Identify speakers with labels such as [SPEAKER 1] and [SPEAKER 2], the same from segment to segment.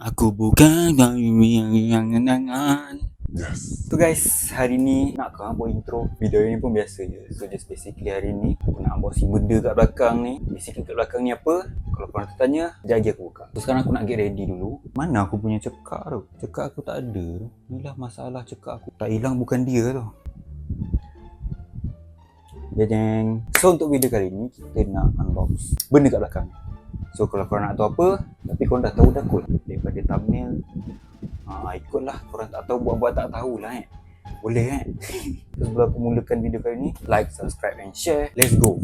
[SPEAKER 1] Aku bukan yang kenangan.
[SPEAKER 2] Yes.
[SPEAKER 1] So guys, hari ni nak buat intro. Video ni pun biasa je. So just basically hari ni aku nak unboxing benda kat belakang ni. Basically kat belakang ni apa? Kalau korang tertanya, sekejap lagi aku buka. So sekarang aku nak get ready dulu. Mana aku punya cekak tu? Cekak aku tak ada. Inilah masalah cekak aku. Tak hilang bukan dia tu. Jeng. So untuk video kali ni kita nak unbox benda kat belakang. So kalau korang nak tahu apa, tapi korang dah tahu dah kot daripada thumbnail, ikutlah. Korang tak tahu, buat-buat tak tahulah boleh So sebelum aku mulakan video kali ni, like, subscribe and share. Let's go.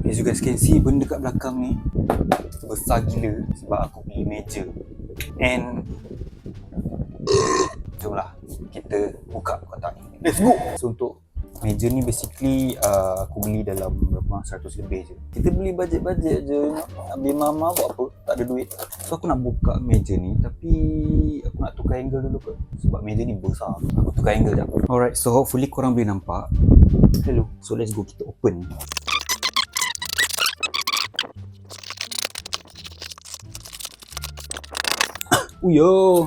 [SPEAKER 1] As you guys can see, benda kat belakang ni besar gila sebab aku beli meja. And jomlah kita buka kotak ni. Let's go. So untuk meja ni basically aku beli dalam berapa 100 lebih je. Kita beli bajet-bajet je. Ambil mama buat apa? Tak ada duit. So aku nak buka meja ni, tapi aku nak tukar angle dulu kot. Sebab meja ni besar. Aku tukar angle jap. Alright, so hopefully korang boleh nampak. Hello. So let's go, kita open. Uyo.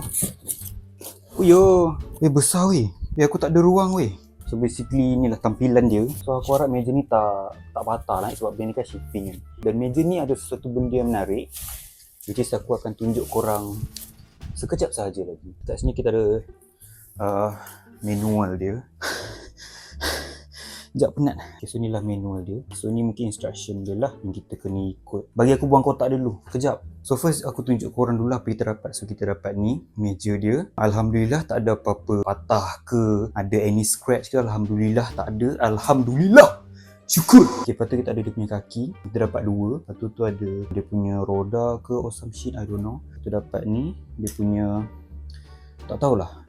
[SPEAKER 1] Besar weh. Aku tak ada ruang weh. So basically inilah tampilan dia. So aku harap meja ni tak patah lah sebab benda ni kan shipping kan. Dan meja ni ada sesuatu benda yang menarik, which is aku akan tunjuk korang sekejap sahaja lagi. Kat sini kita ada manual dia. Sekejap penat. Okay, so inilah manual dia. So ni mungkin instruction dia lah yang kita kena ikut. Bagi aku buang kotak dulu. Sekejap. So first aku tunjuk korang dulu apa kita dapat. So kita dapat ni meja dia. Alhamdulillah tak ada apa-apa patah ke, ada any scratch ke. Alhamdulillah tak ada. Alhamdulillah. Syukur. Okay, lepas tu kita ada dia punya kaki. Kita dapat dua. Lepas tu ada dia punya roda ke or some shit, I don't know. Kita dapat ni dia punya, tak tahulah.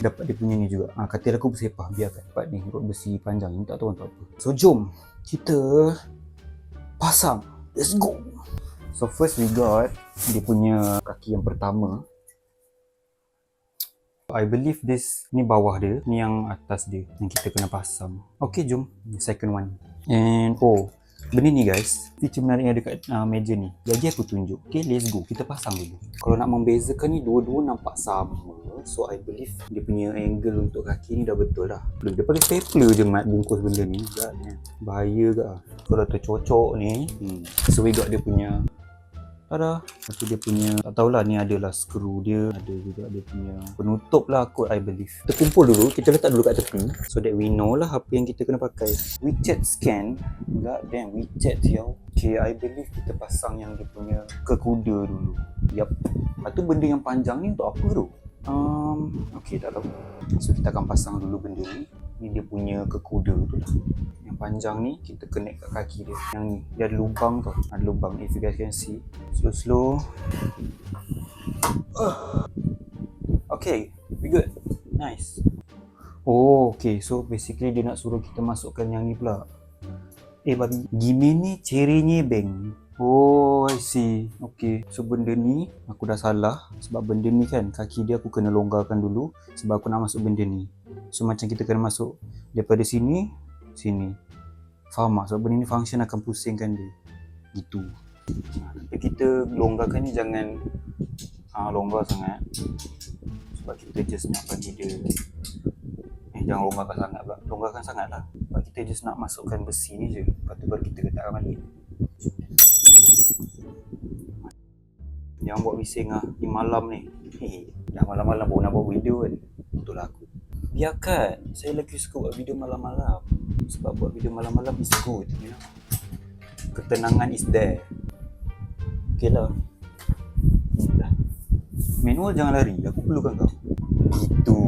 [SPEAKER 1] Dapat dia punya ni juga. Katil aku bersepah, biarkan. Dapat ni rod besi panjang ni, tak tahu untuk apa. So jom kita pasang. Let's go. So first we got dia punya kaki yang pertama. I believe this ni bawah dia, ni yang atas dia yang kita kena pasang. Okay, jom second one. And benda ni guys, feature menarik yang dekat meja ni. Lagi aku tunjuk. Okay, let's go. Kita pasang dulu. Kalau nak membezakan ni, dua-dua nampak sama. So I believe dia punya angle untuk kaki ni dah betul lah. Dia pakai stapler je mat bungkus benda ni. Bahaya ke lah kalau tercocok ni. So we got dia punya, ada. Lepas tu dia punya, tak tahulah ni adalah skru dia. Ada juga dia punya penutup lah kot, I believe. Kita kumpul dulu, kita letak dulu kat tepi so that we know lah apa yang kita kena pakai. WeChat scan. God damn, WeChat yo. Okay, I believe kita pasang yang dia punya kekuda dulu. Yup. Lepas tu benda yang panjang ni untuk apa tu? Okay, tak tahu. So kita akan pasang dulu benda ni. Ni dia punya kekuda tu lah. Yang panjang ni kita connect kat kaki dia. Yang ni dia ada lubang tau. Ada lubang, if you guys can see. Slow. Okay, we good. Nice. Okay, so basically dia nak suruh kita masukkan yang ni pula. Babi, gimana caranya bang? I see. Okay, so benda ni aku dah salah. Sebab benda ni kan kaki dia aku kena longgarkan dulu sebab aku nak masuk benda ni. So macam kita kena masuk daripada sini. Faham tak? Sebab benda ni function akan pusingkan dia. Gitu. Tapi kita longgarkan ni jangan longgar sangat. Sebab kita just nak bagi dia, jangan longgarkan sangat pula. Longgarkan sangat lah. Sebab kita just nak masukkan besi ni je. Lepas tu baru kita letakkan balik. Jangan buat bising lah ni malam ni. Jangan malam-malam baru nak buat video kan. Betul lah aku. Biarkan. Saya lagi suka buat video malam-malam. Sebab buat video malam-malam is good, you know. Ketenangan is there. Okay lah. Dah. Manual jangan lari. Aku perlukan kau. Gitu.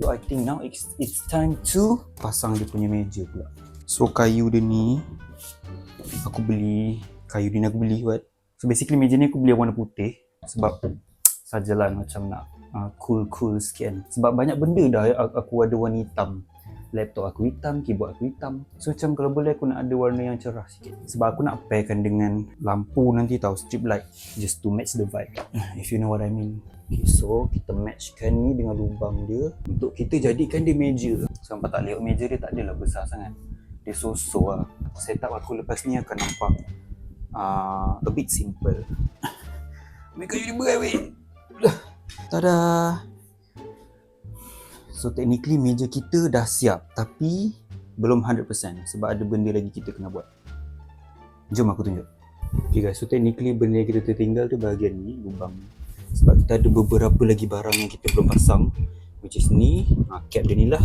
[SPEAKER 1] So I think now it's time to pasang dia punya meja pula. So kayu dia ni aku beli buat. So basically meja ni aku beli warna putih sebab sajalah macam nak cool sikit. Sebab banyak benda dah aku ada warna hitam. Laptop aku hitam, keyboard aku hitam. So macam kalau boleh aku nak ada warna yang cerah sikit. Sebab aku nak pairkan dengan lampu nanti tau, strip light, just to match the vibe. If you know what I mean. Okay, so kita matchkan ni dengan lubang dia untuk kita jadikan dia meja. Sampai tak lihat meja dia tak adalah besar sangat. Dia so-so lah. setup aku lepas ni akan nampak a bit simple. Mereka jadi berat weh. Tada. So technically meja kita dah siap, tapi belum 100% sebab ada benda lagi kita kena buat. Jom aku tunjuk. Okay guys, so technically benda yang kita tertinggal tu bahagian ni, lubang. Sebab kita ada beberapa lagi barang yang kita belum pasang, which is ni, cap dia ni lah.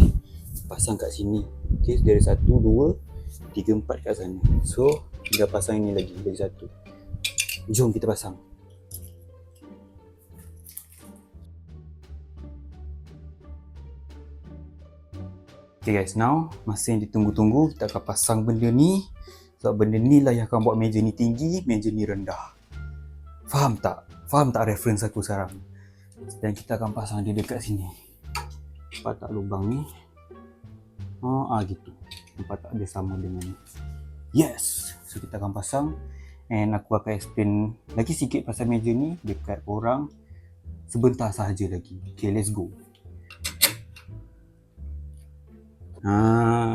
[SPEAKER 1] Pasang kat sini. Okay, so dia ada 1, 2, 3, 4 kat sana. So kita pasang ini lagi satu. Jom kita pasang. Okay guys, now masa yang ditunggu-tunggu, kita akan pasang benda ni. Sebab benda ni lah yang akan buat meja ni tinggi, meja ni rendah. Faham tak? Faham tak reference aku sekarang? Dan kita akan pasang dia dekat sini. Nampak tak lubang ni? Gitu. Nampak tak dia sama dengan ni? Yes! So kita akan pasang. And aku akan explain lagi sikit pasal meja ni dekat korang sebentar sahaja lagi. Okay, let's go.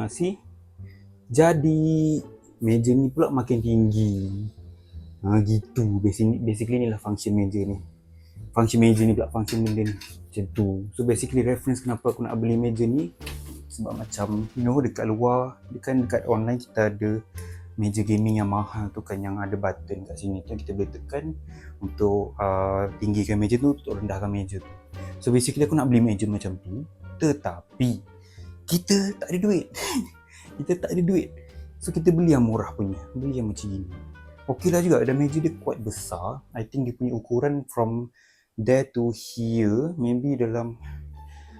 [SPEAKER 1] See? Jadi meja ni pula makin tinggi. Gitu. Basically ni lah function meja ni. Function meja ni pula, function benda ni. Macam tu. So basically reference kenapa aku nak beli meja ni, sebab macam you know dekat luar, dekat online kita ada meja gaming yang mahal tu kan, yang ada button kat sini tu kita boleh tekan untuk tinggikan meja tu, untuk rendahkan meja tu. So basically aku nak beli meja macam tu, tetapi kita tak ada duit. Kita tak ada duit. So kita beli yang murah punya, beli yang macam ni. Okey lah juga, dan meja dia quite besar. I think dia punya ukuran from there to here maybe dalam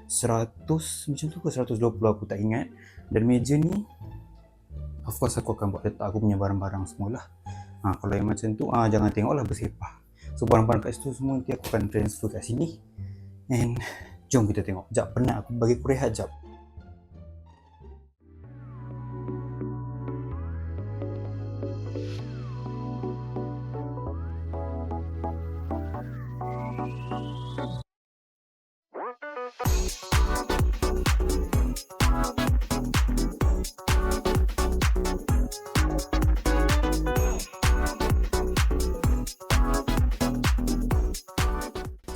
[SPEAKER 1] 100 macam tu ke 120, aku tak ingat. Dan meja ni of course aku akan buat letak aku punya barang-barang semualah. Kalau yang macam tu jangan tengoklah bersepah. So barang-barang kat situ semua nanti aku akan transfer kat sini. And jom kita tengok. Jap, penat aku, bagi aku rehat jap.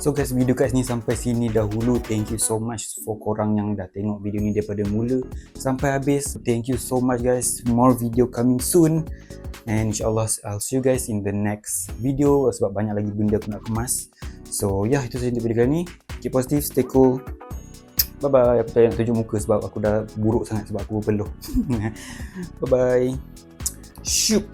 [SPEAKER 1] So guys, video kat sini sampai sini dahulu. Thank you so much for korang yang dah tengok video ni daripada mula sampai habis. Thank you so much guys. More video coming soon. And insyaAllah I'll see you guys in the next video, sebab banyak lagi benda aku nak kemas. So yeah, itu sahaja untuk video kali ni. Keep positive, stay cool. Bye bye. Aku tak nak tunjuk muka sebab aku dah buruk sangat sebab aku berpeluh. Bye bye. Shoot.